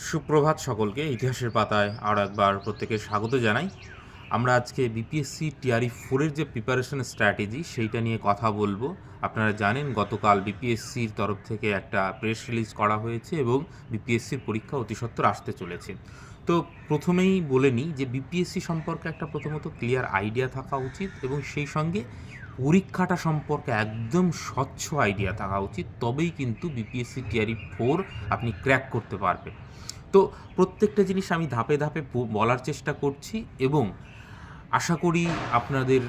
সুপ্রভাত সকলকে। ইতিহাসের পাতায় আরও একবার প্রত্যেকে স্বাগত জানাই। আমরা আজকে বিপিএসসি টিআরই 4-এর যে প্রিপারেশন স্ট্র্যাটেজি সেইটা নিয়ে কথা বলবো। আপনারা জানেন গতকাল বিপিএসসির তরফ থেকে একটা প্রেস রিলিজ করা হয়েছে এবং বিপিএসসির পরীক্ষা অতি সত্বর আসতে চলেছে। তো প্রথমেই বলে নিই যে বিপিএসসি সম্পর্কে একটা প্রথমত ক্লিয়ার আইডিয়া থাকা উচিত এবং সেই সঙ্গে পরীক্ষাটা সম্পর্কে একদম স্বচ্ছ আইডিয়া থাকা উচিত, তবেই কিন্তু বিপিএসসি টিআরই 4 আপনি ক্র্যাক করতে পারবেন। তো প্রত্যেকটা জিনিস আমি ধাপে ধাপে বলার চেষ্টা করছি এবং আশা করি আপনাদের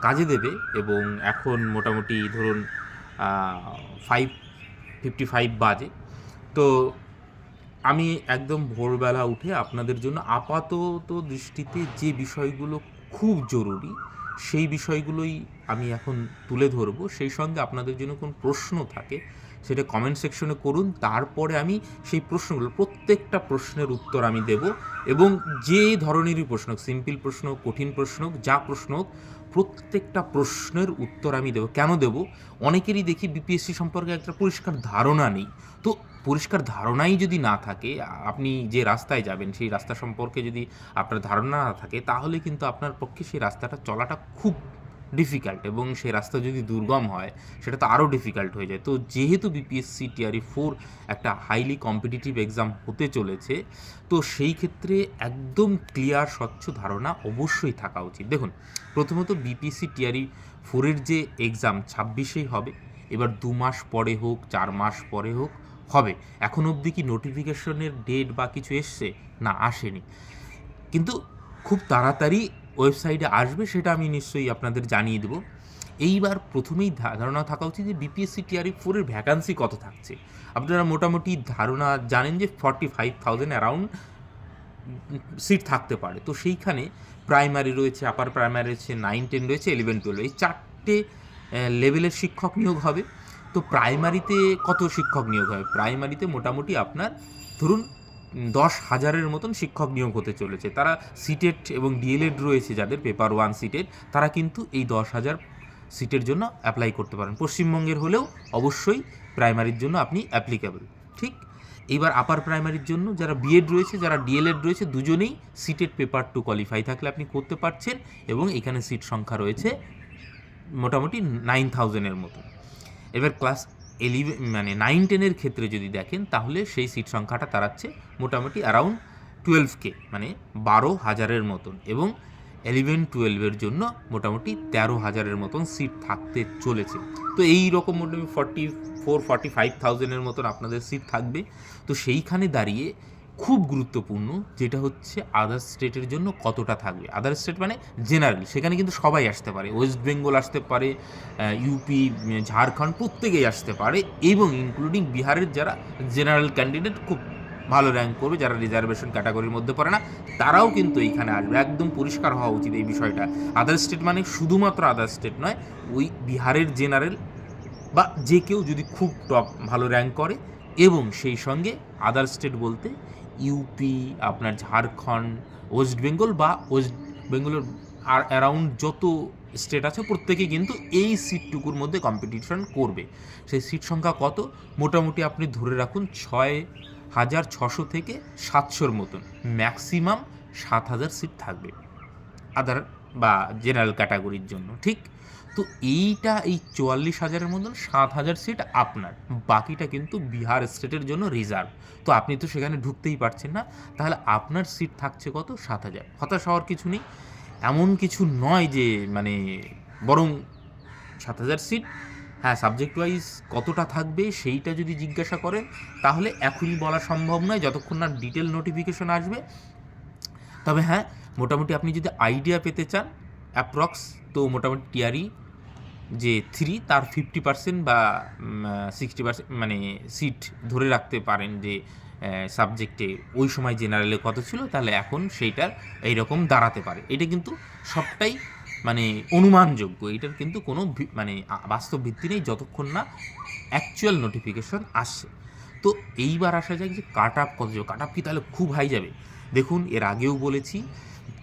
কাজে দেবে। এবং এখন মোটামুটি ধরুন 5:55 বাজে। তো আমি একদম ভোরবেলা উঠে আপনাদের জন্য আপাতত দৃষ্টিতে যে বিষয়গুলো খুব জরুরি সেই বিষয়গুলোই আমি এখন তুলে ধরবো। সেই সঙ্গে আপনাদের জন্য কোন প্রশ্ন থাকে সেটা কমেন্ট সেকশনে করুন, তারপরে আমি সেই প্রশ্নগুলো প্রত্যেকটা প্রশ্নের উত্তর আমি দেব। এবং যে ধরনেরই প্রশ্ন, সিম্পল প্রশ্ন, কঠিন প্রশ্ন, যা প্রশ্ন হোক, প্রত্যেকটা প্রশ্নের উত্তর আমি দেব। কেন দেব? অনেকেরই দেখি বিপিএসসি সম্পর্কে একটা পরিষ্কার ধারণা নেই। তো পরিষ্কার ধারণাই যদি না থাকে, আপনি যে রাস্তায় যাবেন সেই রাস্তা সম্পর্কে যদি আপনার ধারণা না থাকে, তাহলে কিন্তু আপনার পক্ষে সেই রাস্তাটা চলাটা খুব ডিফিকাল্ট, এবং সেই রাস্তা যদি দুর্গম হয় সেটা তো আরও ডিফিকাল্ট হয়ে যায়। তো যেহেতু বিপিএসসি টিআরই 4 একটা হাইলি কম্পিটিটিভ এক্সাম হতে চলেছে, তো সেই ক্ষেত্রে একদম ক্লিয়ার স্বচ্ছ ধারণা অবশ্যই থাকা উচিত। দেখুন, প্রথমত বিপিএসসি টিআরই 4-এর যে এক্সাম 26-এই হবে। এবার 2 মাস পরে হোক, 4 মাস পরে হোক, হবে। এখন অবধি কি নোটিফিকেশনের ডেট বা কিছু এসছে? না, আসেনি। কিন্তু খুব তাড়াতাড়ি ওয়েবসাইটে আসবে, সেটা আমি নিশ্চয়ই আপনাদের জানিয়ে দেবো। এইবার প্রথমেই ধারণা থাকা উচিত যে বিপিএসসি টিআরই 4-এর ভ্যাকান্সি কত থাকছে। আপনারা মোটামুটি ধারণা জানেন যে 45,000 অ্যারাউন্ড সিট থাকতে পারে। তো সেইখানে প্রাইমারি রয়েছে, আপার প্রাইমারি রয়েছে, 9-10 রয়েছে, 11-12, এই 4টে লেভেলের শিক্ষক নিয়োগ হবে। তো প্রাইমারিতে কত শিক্ষক নিয়োগ হবে? প্রাইমারিতে মোটামুটি আপনার ধরুন 10,000-এর মতন শিক্ষক নিয়োগ হতে চলেছে। তারা সিটেট এবং ডিএলএড রয়েছে, যাদের পেপার 1 সিটেট, তারা কিন্তু এই 10,000 সিটের জন্য অ্যাপ্লাই করতে পারেন। পশ্চিমবঙ্গের হলেও অবশ্যই প্রাইমারির জন্য আপনি অ্যাপ্লিকেবল, ঠিক? এইবার আপার প্রাইমারির জন্য যারা বিএড রয়েছে, যারা ডিএলএড রয়েছে, দুজনেই সিটেট পেপার 2 কোয়ালিফাই থাকলে আপনি করতে পারছেন। এবং এখানে সিট সংখ্যা রয়েছে মোটামুটি 9,000-এর মতো। এবার ক্লাস 11 মানে 9-10-এর ক্ষেত্রে যদি দেখেন, তাহলে সেই সিট সংখ্যাটা দাঁড়াচ্ছে মোটামুটি অ্যারাউন্ড 12K, মানে 12,000-এর মতন। এবং 11-12-এর জন্য মোটামুটি 13,000-এর মতন সিট থাকতে চলেছে। তো এই রকম মোটামুটি 44-45,000-এর মতন আপনাদের সিট থাকবে। তো সেইখানে দাঁড়িয়ে খুব গুরুত্বপূর্ণ যেটা হচ্ছে আদার স্টেটের জন্য কতটা থাকবে। আদার স্টেট মানে জেনারেল, সেখানে কিন্তু সবাই আসতে পারে। ওয়েস্ট বেঙ্গল আসতে পারে, ইউপি, ঝাড়খণ্ড, প্রত্যেকেই আসতে পারে, এবং ইনক্লুডিং বিহারের যারা জেনারেল ক্যান্ডিডেট খুব ভালো র্যাঙ্ক করবে, যারা রিজার্ভেশন ক্যাটাগরির মধ্যে পড়ে না, তারাও কিন্তু এইখানে আসবে। একদম পরিষ্কার হওয়া উচিত এই বিষয়টা। আদার স্টেট মানে শুধুমাত্র আদার স্টেট নয়, ওই বিহারের জেনারেল বা যে কেউ যদি খুব টপ ভালো র্যাঙ্ক করে, এবং সেই সঙ্গে আদার স্টেট বলতে ইউপি, আপনার ঝাড়খণ্ড, ওয়েস্ট বেঙ্গল বা ওয়েস্ট বেঙ্গলের আর অ্যারাউন্ড যত স্টেট আছে, প্রত্যেকে কিন্তু এই সিটটুকুর মধ্যে কম্পিটিশন করবে। সেই সিট সংখ্যা কত? মোটামুটি আপনি ধরে রাখুন 6,600 থেকে 700-র মতন, ম্যাক্সিমাম 7,000 সিট থাকবে আদার বা জেনারেল ক্যাটাগরির জন্য, ঠিক? তো এইটা এই 44,000-এর মতন 7,000 সিট আপনার, বাকিটা কিন্তু বিহার স্টেটের জন্য রিজার্ভ। তো আপনি তো সেখানে ঢুকতেই পারছেন না, তাহলে আপনার সিট থাকছে কত? 7,000। হতাশ হওয়ার কিছু নেই, এমন কিছু নয় যে মানে, বরং 7,000 সিট। হ্যাঁ, সাবজেক্ট ওয়াইজ কতটা থাকবে সেইটা যদি জিজ্ঞাসা করেন, তাহলে এখনই বলা সম্ভব নয় যতক্ষণ না ডিটেল নোটিফিকেশন আসবে। তবে হ্যাঁ, মোটামুটি আপনি যদি আইডিয়া পেতে চান অ্যাপ্রক্স, তো মোটামুটি টিআরই যে 3 তার 50% বা 60% মানে সিট ধরে রাখতে পারেন যে সাবজেক্টে ওই সময় জেনারেলে কত ছিল, তাহলে এখন সেইটার এইরকম দাঁড়াতে পারে। এটা কিন্তু সবটাই মানে অনুমানযোগ্য, এটার কিন্তু কোনো মানে বাস্তব ভিত্তি নেই যতক্ষণ না অ্যাকচুয়াল নোটিফিকেশন আসছে। তো এইবার আসা যাক যে কাট আপ কত যাবে। কাট আপ কি তাহলে খুব হাই যাবে? দেখুন, এর আগেও বলেছি,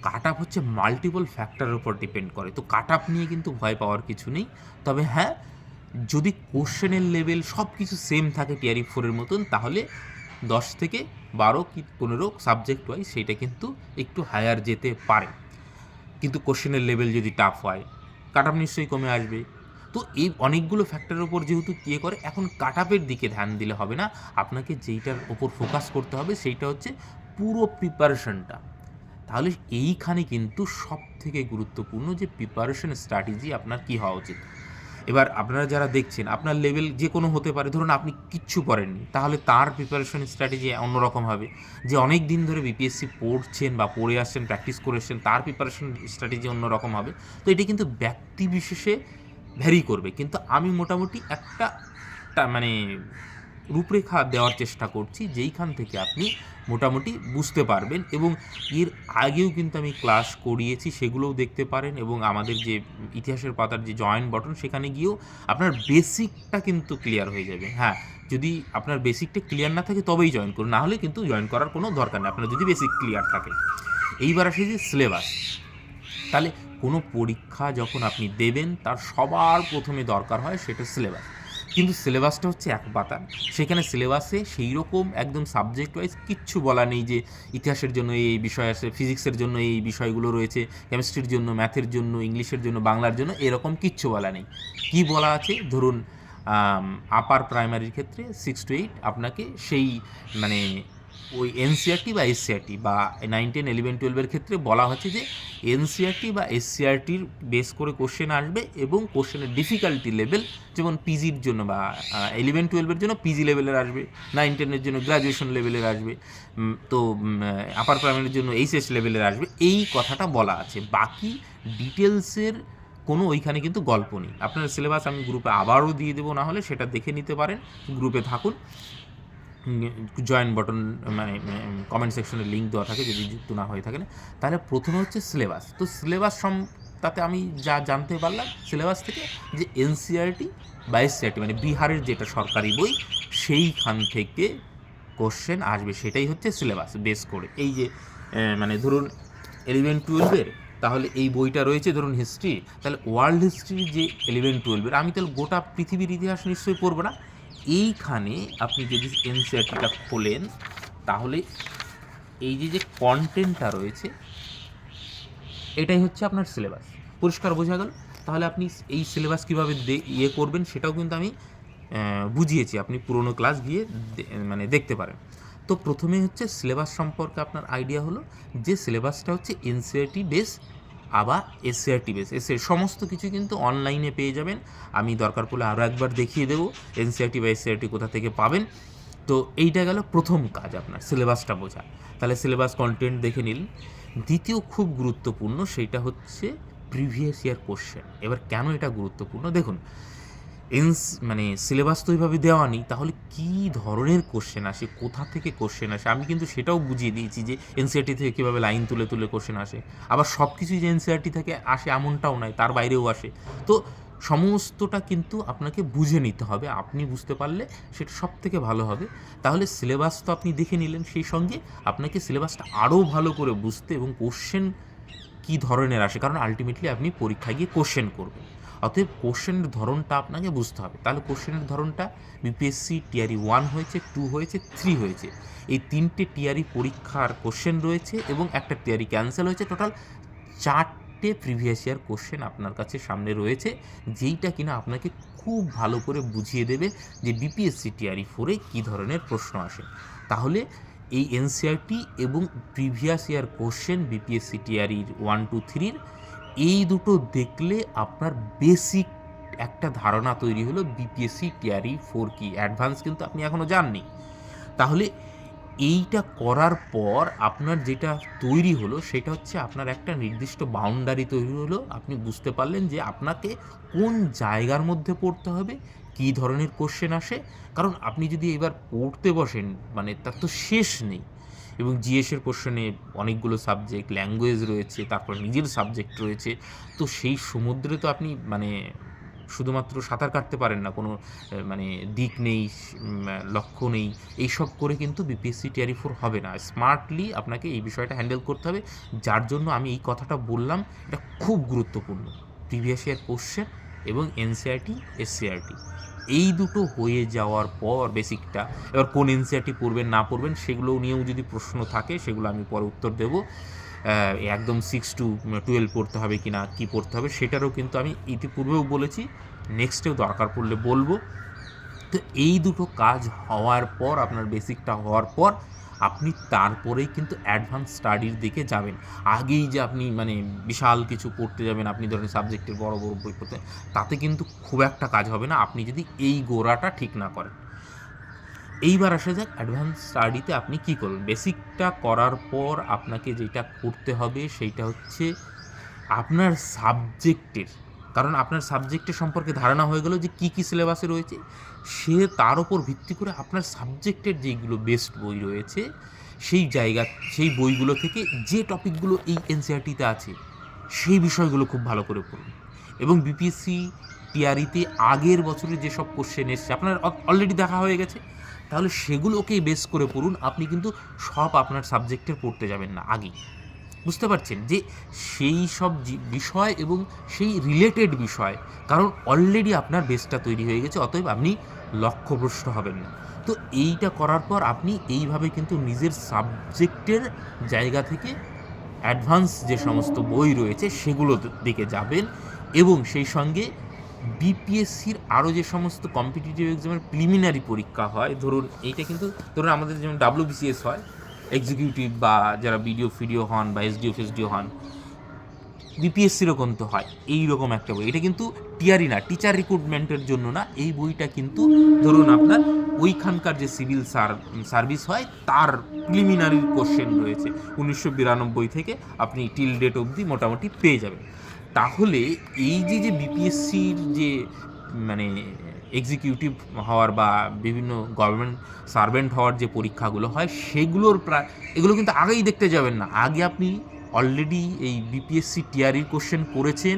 কাট আপ হচ্ছে মাল্টিপল ফ্যাক্টরের উপর ডিপেন্ড করে। তো কাট আপ নিয়ে কিন্তু ভয় পাওয়ার কিছু নেই। তবে হ্যাঁ, যদি কোশ্চেনের লেভেল সব কিছু সেম থাকে টিআরই 4-এর মতন, তাহলে 10 থেকে 12 কি 15 সাবজেক্ট ওয়াইজ সেইটা কিন্তু একটু হায়ার যেতে পারে, কিন্তু কোশ্চেনের লেভেল যদি টাফ হয় কাট অফ নিশ্চয়ই কমে আসবে। তো এই অনেকগুলো ফ্যাক্টরের ওপর যেহেতু ইয়ে করে, এখন কাট অফের দিকে ধ্যান দিলে হবে না, আপনাকে যেইটার ওপর ফোকাস করতে হবে সেইটা হচ্ছে পুরো প্রিপারেশনটা। তাহলে এইখানে কিন্তু সব থেকে গুরুত্বপূর্ণ যে প্রিপারেশন স্ট্র্যাটেজি আপনার কী হওয়া উচিত। এবার আপনারা যারা দেখছেন, আপনার লেভেল যে কোনো হতে পারে, ধরুন আপনি কিচ্ছু পড়েননি, তাহলে তার প্রিপারেশন স্ট্র্যাটেজি অন্যরকম হবে। যে অনেক দিন ধরে বিপিএসসি পড়ছেন বা পড়ে আসছেন, প্র্যাকটিস করে এসছেন, তার প্রিপারেশন স্ট্র্যাটেজি অন্যরকম হবে। তো এটা কিন্তু ব্যক্তি বিশেষে ভ্যারি করবে, কিন্তু আমি মোটামুটি একটা মানে রূপরেখা দেওয়ার চেষ্টা করছি, যেইখান থেকে আপনি মোটামুটি বুঝতে পারবেন। এবং এর আগেও কিন্তু আমি ক্লাস করিয়েছি, সেগুলোও দেখতে পারেন। এবং আমাদের যে ইতিহাসের পাতার যে জয়েন বটন, সেখানে গিয়েও আপনার বেসিকটা কিন্তু ক্লিয়ার হয়ে যাবে। হ্যাঁ, যদি আপনার বেসিকটা ক্লিয়ার না থাকে তবেই জয়েন করুন, না হলে কিন্তু জয়েন করার কোনো দরকার নেই আপনার যদি বেসিক ক্লিয়ার থাকে। এইবার আসে যে সিলেবাস। তাহলে কোনো পরীক্ষা যখন আপনি দেবেন, তার সবার প্রথমে দরকার হয় সেটা সিলেবাস। কিন্তু সিলেবাসটা হচ্ছে এক পাতা, সেখানে সিলেবাসে সেই রকম একদম সাবজেক্ট ওয়াইজ কিচ্ছু বলা নেই যে ইতিহাসের জন্য এই বিষয় আছে, ফিজিক্সের জন্য এই বিষয়গুলো রয়েছে, কেমিস্ট্রির জন্য, ম্যাথের জন্য, ইংলিশের জন্য, বাংলার জন্য, এরকম কিচ্ছু বলা নেই। কি বলা আছে, ধরুন আপার প্রাইমারির ক্ষেত্রে 6 to 8 আপনাকে সেই মানে ওই এনসিআরটি বা এসসিআরটি, বা 9, 10, 11, 12-এর ক্ষেত্রে বলা হচ্ছে যে এনসিআরটি বা এসসিআরটির বেস করে কোশ্চেন আসবে, এবং কোশ্চেনের ডিফিকাল্টি লেভেল যেমন পিজির জন্য বা 11, 12-এর জন্য পিজি লেভেলের আসবে, 9, 10-এর জন্য গ্র্যাজুয়েশন লেভেলের আসবে, তো আপার প্রাইমারির জন্য এইচএস লেভেলের আসবে, এই কথাটা বলা আছে। বাকি ডিটেলসের কোনো ওইখানে কিন্তু গল্প নেই। আপনার সিলেবাস আমি গ্রুপে আবারও দিয়ে দেবো, না হলে সেটা দেখে নিতে পারেন, গ্রুপে থাকুন। জয়েন বটন মানে কমেন্ট সেকশনে লিঙ্ক দেওয়া থাকে, যদি যুক্ত না হয়ে থাকেন। তাহলে প্রথমে হচ্ছে সিলেবাস। তো সিলেবাস তাতে আমি যা জানতে পারলাম সিলেবাস থেকে, যে এনসিআরটি বা এসসিআরটি মানে বিহারের যেটা সরকারি বই, সেইখান থেকে কোশ্চেন আসবে, সেটাই হচ্ছে সিলেবাস বেস করে। এই যে মানে ধরুন 11, 12-এর, তাহলে এই বইটা রয়েছে ধরুন হিস্ট্রি, তাহলে ওয়ার্ল্ড হিস্ট্রি যে 11, 12-এর, আমি তাহলে গোটা পৃথিবীর ইতিহাস নিশ্চয়ই পড়বো না। এইখানে আপনি যদি এনসিআরটিটা খোলেন, তাহলে এই যে কন্টেন্টটা রয়েছে, এটাই হচ্ছে আপনার সিলেবাস। পরিষ্কার বোঝা গেল? তাহলে আপনি এই সিলেবাস কীভাবে ইয়ে করবেন সেটাও কিন্তু আমি বুঝিয়েছি, আপনি পুরোনো ক্লাস গিয়ে মানে দেখতে পারেন। তো প্রথমে হচ্ছে সিলেবাস সম্পর্কে আপনার আইডিয়া হলো যে সিলেবাসটা হচ্ছে এনসিআরটি বেস আবার এসসিআরটি বেস। সমস্ত কিছু কিন্তু অনলাইনে পেয়ে যাবেন, আমি দরকার পড়লে আরও একবার দেখিয়ে দেবো এনসিআরটি বা এসসিআরটি কোথা থেকে পাবেন। তো এইটা গেল প্রথম কাজ, আপনার সিলেবাসটা বোঝা। তাহলে সিলেবাস কন্টেন্ট দেখে নিলেন। দ্বিতীয় খুব গুরুত্বপূর্ণ, সেইটা হচ্ছে প্রিভিয়াস ইয়ার কোশ্চেন। এবার কেন এটা গুরুত্বপূর্ণ দেখুন, মানে সিলেবাস তো ওইভাবে দেওয়া নেই, তাহলে কী ধরনের কোশ্চেন আসে, কোথা থেকে কোশ্চেন আসে, আমি কিন্তু সেটাও বুঝিয়ে দিয়েছি যে এনসিআরটি থেকে কীভাবে লাইন তুলে তুলে কোশ্চেন আসে। আবার সব কিছুই যে এনসিআরটি থেকে আসে এমনটাও নয়, তার বাইরেও আসে। তো সমস্তটা কিন্তু আপনাকে বুঝে নিতে হবে, আপনি বুঝতে পারলে সেটা সব থেকে ভালো হবে। তাহলে সিলেবাস তো আপনি দেখে নিলেন, সেই সঙ্গে আপনাকে সিলেবাসটা আরও ভালো করে বুঝতে এবং কোশ্চেন কী ধরনের আসে, কারণ আলটিমেটলি আপনি পরীক্ষায় গিয়ে কোশ্চেন করবেন, অতএব কোশ্চেনের ধরনটা আপনাকে বুঝতে হবে। তাহলে কোশ্চেনের ধরনটা বিপিএসসি টিআরই 1 হয়েছে, 2 হয়েছে, 3 হয়েছে, এই 3টে টিআরই পরীক্ষার কোশ্চেন রয়েছে এবং একটা টিআরই ক্যান্সেল হয়েছে। টোটাল 4টে প্রিভিয়াস ইয়ার কোশ্চেন আপনার কাছে সামনে রয়েছে, যেইটা কিনা আপনাকে খুব ভালো করে বুঝিয়ে দেবে যে বিপিএসসি টিআরই 4-এ কী ধরনের প্রশ্ন আসে। তাহলে এই এনসিআরটি এবং প্রিভিয়াস ইয়ার কোশ্চেন বিপিএসসি টিআরইর 1, 2, 3-র এই দুটো দেখলে আপনার বেসিক একটা ধারণা তৈরি হলো বিপিএসসি টিআরই 4 কি। অ্যাডভান্স কিন্তু আপনি এখনও জাননি। তাহলে এইটা করার পর আপনার যেটা তৈরি হলো সেটা হচ্ছে আপনার একটা নির্দিষ্ট বাউন্ডারি তৈরি হলো, আপনি বুঝতে পারলেন যে আপনাকে কোন জায়গার মধ্যে পড়তে হবে, কী ধরনের কোশ্চেন আসে। কারণ আপনি যদি এবার পড়তে বসেন, মানে তার তো শেষ নেই। এবং জিএসের কোশ্চেনে অনেকগুলো সাবজেক্ট, ল্যাঙ্গুয়েজ রয়েছে, তারপর নিজের সাবজেক্ট রয়েছে। তো সেই সমুদ্রে তো আপনি মানে শুধুমাত্র সাঁতার কাটতে পারেন না, কোনো মানে দিক নেই, লক্ষ্য নেই, এইসব করে কিন্তু বিপিএসসি টিআরই 4 হবে না। স্মার্টলি আপনাকে এই বিষয়টা হ্যান্ডেল করতে হবে, যার জন্য আমি এই কথাটা বললাম, এটা খুব গুরুত্বপূর্ণ। প্রিভিয়াস ইয়ার কোশ্চেন এবং এনসিইআরটি এসসিইআরটি এই দুটো হয়ে যাওয়ার পর বেসিকটা, এবার কোন এনসিইআরটি পড়বেন না পড়বেন সেগুলো নিয়েও যদি প্রশ্ন থাকে সেগুলো আমি পরে উত্তর দেব। একদম 6 to 12 পড়তে হবে কি না, কী পড়তে হবে সেটারও কিন্তু আমি ইতিপূর্বেও বলেছি, নেক্সটেও দরকার পড়লে বলবো। তো এই দুটো কাজ হওয়ার পর, আপনার বেসিকটা হওয়ার পর আপনি তারপরেই কিন্তু অ্যাডভান্স স্টাডির দিকে যাবেন। আগেই যে আপনি মানে বিশাল কিছু পড়তে যাবেন, আপনি ধরেন সাবজেক্টের বড় বড় বই পড়তে, তাতে কিন্তু খুব একটা কাজ হবে না আপনি যদি এই গোড়াটা ঠিক না করেন। এইবার আসা যাক অ্যাডভান্স স্টাডিতে আপনি কী করবেন। বেসিকটা করার পর আপনাকে যেটা করতে হবে সেইটা হচ্ছে আপনার সাবজেক্টের, কারণ আপনার সাবজেক্টের সম্পর্কে ধারণা হয়ে গেল যে কী কী সিলেবাসে রয়েছে, সে তার ওপর ভিত্তি করে আপনার সাবজেক্টের যেগুলো বেস্ট বই রয়েছে সেই বইগুলো থেকে যে টপিকগুলো এই এনসিইআরটিতে আছে সেই বিষয়গুলো খুব ভালো করে পড়ুন। এবং বিপিএসসি টিআরইতে আগের বছরের যেসব কোশ্চেন এসছে আপনার অলরেডি দেখা হয়ে গেছে, তাহলে সেগুলোকেই বেস করে পড়ুন। আপনি কিন্তু সব আপনার সাবজেক্টের পড়তে যাবেন না আগেই, বুঝতে পারছেন যে সেই সব বিষয় এবং সেই রিলেটেড বিষয়, কারণ অলরেডি আপনার বেসটা তৈরি হয়ে গেছে, অতএব আপনি লক্ষ্যভ্রষ্ট হবেন না। তো এইটা করার পর আপনি এইভাবে কিন্তু নিজের সাবজেক্টের জায়গা থেকে অ্যাডভান্স যে সমস্ত বই রয়েছে সেগুলোর দিকে যাবেন। এবং সেই সঙ্গে বিপিএসসির আরও যে সমস্ত কম্পিটিটিভ এক্সামের প্রিলিমিনারি পরীক্ষা হয়, ধরুন আমাদের যেমন WBCS হয়, এক্সিকিউটিভ বা যারা বিডিও হন বা এসডিও হন, বিপিএসসিরও কিন্তু হয় এই রকম একটা বই। এটা কিন্তু টিআরই না, টিচার রিক্রুটমেন্টের জন্য না, এই বইটা কিন্তু ধরুন আপনার ওইখানকার যে সিভিল সার্ভিস হয় তার প্রিলিমিনারি কোশ্চেন রয়েছে 1992 থেকে আপনি টিল ডেট অবধি মোটামুটি পেয়ে যাবেন। তাহলে এই যে বিপিএসসির যে মানে এক্সিকিউটিভ হওয়ার বা বিভিন্ন গভর্নমেন্ট সার্ভেন্ট হওয়ার যে পরীক্ষাগুলো হয় সেগুলোর এগুলো কিন্তু আগেই দেখতে যাবেন না, আগে আপনি অলরেডি এই বিপিএসসি টিআরইর কোশ্চেন করেছেন,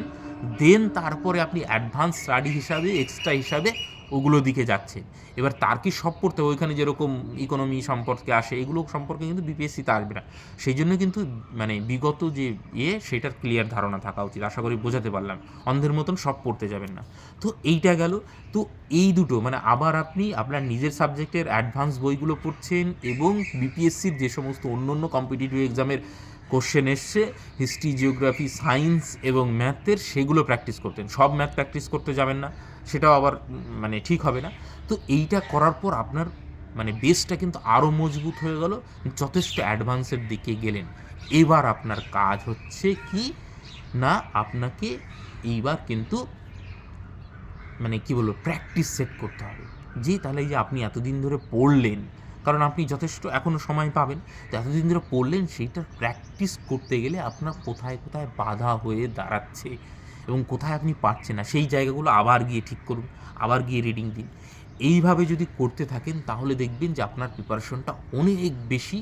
দেন তারপরে আপনি অ্যাডভান্স স্টাডি হিসাবে এক্সট্রা হিসাবে ওগুলো দিকে যাচ্ছে। এবার তার কি সব পড়তে হবে, ওইখানে যেরকম ইকোনমি সম্পর্কে আসে এগুলো সম্পর্কে কিন্তু বিপিএসসিতে আসবে না। সেই জন্য কিন্তু মানে বিগত যে সেটার ক্লিয়ার ধারণা থাকা উচিত। আশা করি বোঝাতে পারলাম, অন্ধের মতন সব পড়তে যাবেন না। তো এইটা গেল। তো এই দুটো মানে আবার আপনি আপনার নিজের সাবজেক্টের অ্যাডভান্স বইগুলো পড়ছেন এবং বিপিএসসির যে সমস্ত অন্য কম্পিটিটিভ এক্সামের কোশ্চেন এসছে হিস্ট্রি, জিওগ্রাফি, সায়েন্স এবং ম্যাথের, সেগুলো প্র্যাকটিস করতেন। সব ম্যাথ প্র্যাকটিস করতে যাবেন না, সেটাও আবার মানে ঠিক হবে না। তো এইটা করার পর আপনার মানে বেসটা কিন্তু আরও মজবুত হয়ে গেল, যথেষ্ট অ্যাডভান্সের দিকে গেলেন। এবার আপনার কাজ হচ্ছে কি না, আপনাকে এইবার কিন্তু মানে কি বলবো প্র্যাকটিস সেট করতে হবে। যে তাহলে এই যে আপনি এতদিন ধরে পড়লেন, কারণ আপনি যথেষ্ট এখনও সময় পাবেন, তো এতদিন ধরে পড়লেন সেইটার প্র্যাকটিস করতে গেলে আপনার কোথায় কোথায় বাধা হয়ে দাঁড়াচ্ছে এবং কোথায় আপনি পারছেন না সেই জায়গাগুলো আবার গিয়ে ঠিক করুন, আবার গিয়ে রিডিং দিন। এইভাবে যদি করতে থাকেন তাহলে দেখবেন যে আপনার প্রিপারেশনটা অনেক বেশি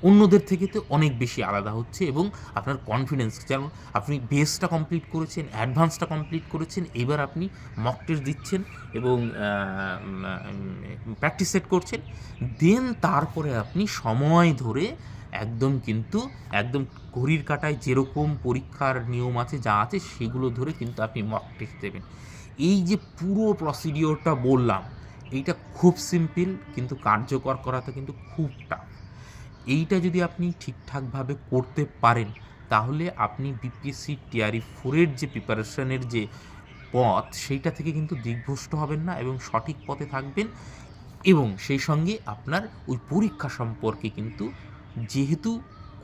অন্যদের থেকে তো অনেক বেশি আলাদা হচ্ছে এবং আপনার কনফিডেন্স, যেমন আপনি বেসটা কমপ্লিট করেছেন, অ্যাডভান্সটা কমপ্লিট করেছেন, এবার আপনি মক টেস্ট দিচ্ছেন এবং প্র্যাকটিস সেট করছেন, দেন তারপরে আপনি সময় ধরে একদম ঘড়ির কাঁটায় যেরকম পরীক্ষার নিয়ম আছে যা আছে সেগুলো ধরে কিন্তু আপনি মক টেস্ট দেবেন। এই যে পুরো প্রসিডিওরটা বললাম, এইটা খুব সিম্পল, কিন্তু কার্যকর করাটা কিন্তু খুব টাফ। এইটা যদি আপনি ঠিকঠাকভাবে করতে পারেন তাহলে আপনি বিপিএসসি টিআরই 4-এর যে প্রিপারেশনের যে পথ সেইটা থেকে কিন্তু দিকভ্রষ্ট হবেন না এবং সঠিক পথে থাকবেন। এবং সেই সঙ্গে আপনার ওই পরীক্ষা সম্পর্কে কিন্তু যেহেতু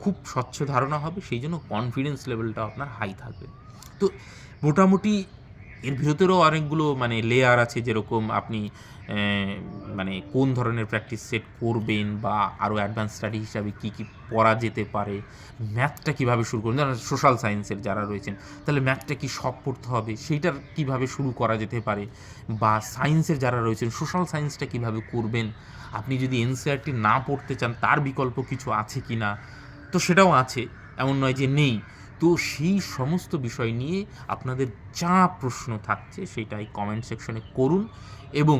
খুব স্বচ্ছ ধারণা হবে, সেই জন্য কনফিডেন্স লেভেলটা আপনার হাই থাকবে। তো মোটামুটি এর ভিতরেও অনেকগুলো মানে লেয়ার আছে, যেরকম আপনি মানে কোন ধরনের প্র্যাকটিস সেট করবেন বা আরও অ্যাডভান্স স্টাডি হিসাবে কী কী পড়া যেতে পারে, ম্যাথটা কীভাবে শুরু করবেন, যেমন সোশ্যাল সায়েন্সের যারা রয়েছেন তাহলে ম্যাথটা কি সব পড়তে হবে সেইটার কীভাবে শুরু করা যেতে পারে, বা সায়েন্সের যারা রয়েছেন সোশ্যাল সায়েন্সটা কীভাবে করবেন, আপনি যদি এনসিইআরটি না পড়তে চান তার বিকল্প কিছু আছে কি না, তো সেটাও আছে, এমন নয় যে নেই। তো সেই সমস্ত বিষয় নিয়ে আপনাদের যা প্রশ্ন থাকছে সেটাই কমেন্ট সেকশনে করুন। এবং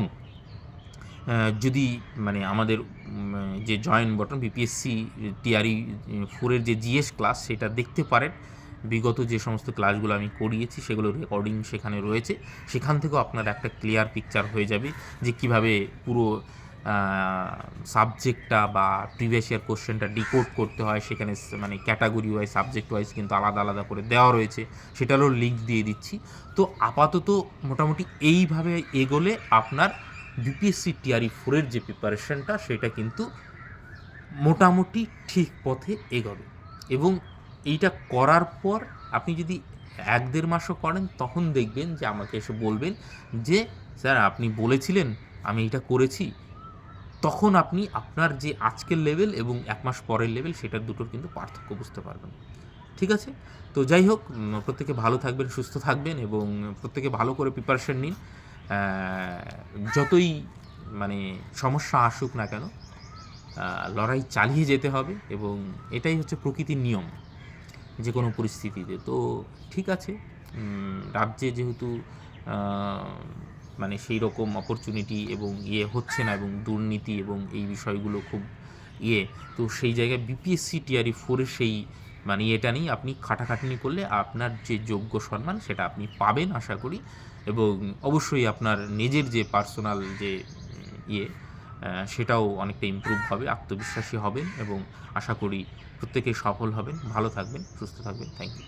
যদি মানে আমাদের যে জয়েন বটন বিপিএসসি টিআরই 4-এর যে জিএস ক্লাস সেটা দেখতে পারেন, বিগত যে সমস্ত ক্লাসগুলো আমি করিয়েছি সেগুলোর রেকর্ডিং সেখানে রয়েছে, সেখান থেকেও আপনার একটা ক্লিয়ার পিকচার হয়ে যাবে যে কিভাবে পুরো সাবজেক্টটা বা প্রিভিয়াস ইয়ার কোশ্চেনটা ডিকোড করতে হয়। সেখানে মানে ক্যাটাগরি ওয়াইজ, সাবজেক্ট ওয়াইজ কিন্তু আলাদা আলাদা করে দেওয়া রয়েছে, সেটারও লিঙ্ক দিয়ে দিচ্ছি। তো আপাতত মোটামুটি এইভাবে এগোলে আপনার বিপিএসসি টিআরই 4-এর যে প্রিপারেশনটা সেটা কিন্তু মোটামুটি ঠিক পথে এগোবে। এবং এইটা করার পর আপনি যদি 1-1.5 মাসও করেন তখন দেখবেন যে আমাকে এসে বলবেন যে স্যার আপনি বলেছিলেন, আমি এটা করেছি। তখন আপনি আপনার যে আজকের লেভেল এবং 1 মাস পরের লেভেল সেটার দুটোর কিন্তু পার্থক্য বুঝতে পারবেন। ঠিক আছে? তো যাই হোক, প্রত্যেকে ভালো থাকবেন, সুস্থ থাকবেন এবং প্রত্যেকে ভালো করে প্রিপারেশন নিন। যতই মানে সমস্যা আসুক না কেন, লড়াই চালিয়ে যেতে হবে এবং এটাই হচ্ছে প্রকৃতির নিয়ম যে কোনো পরিস্থিতিতে। তো ঠিক আছে, রাজ্যে যেহেতু মানে সেই রকম অপরচুনিটি এবং হচ্ছে না এবং দুর্নীতি এবং এই বিষয়গুলো খুব তো সেই জায়গায় বিপিএসসি টিআরই 4-এর সেই মানে এটা নেই, আপনি খাটাখাটনি করলে আপনার যে যোগ্য সম্মান সেটা আপনি পাবেন আশা করি। এবং অবশ্যই আপনার নিজের যে পার্সোনাল যে সেটাও অনেকটা ইমপ্রুভ হবে, আত্মবিশ্বাসী হবেন এবং আশা করি প্রত্যেকেই সফল হবেন। ভালো থাকবেন, সুস্থ থাকবেন। Thank you.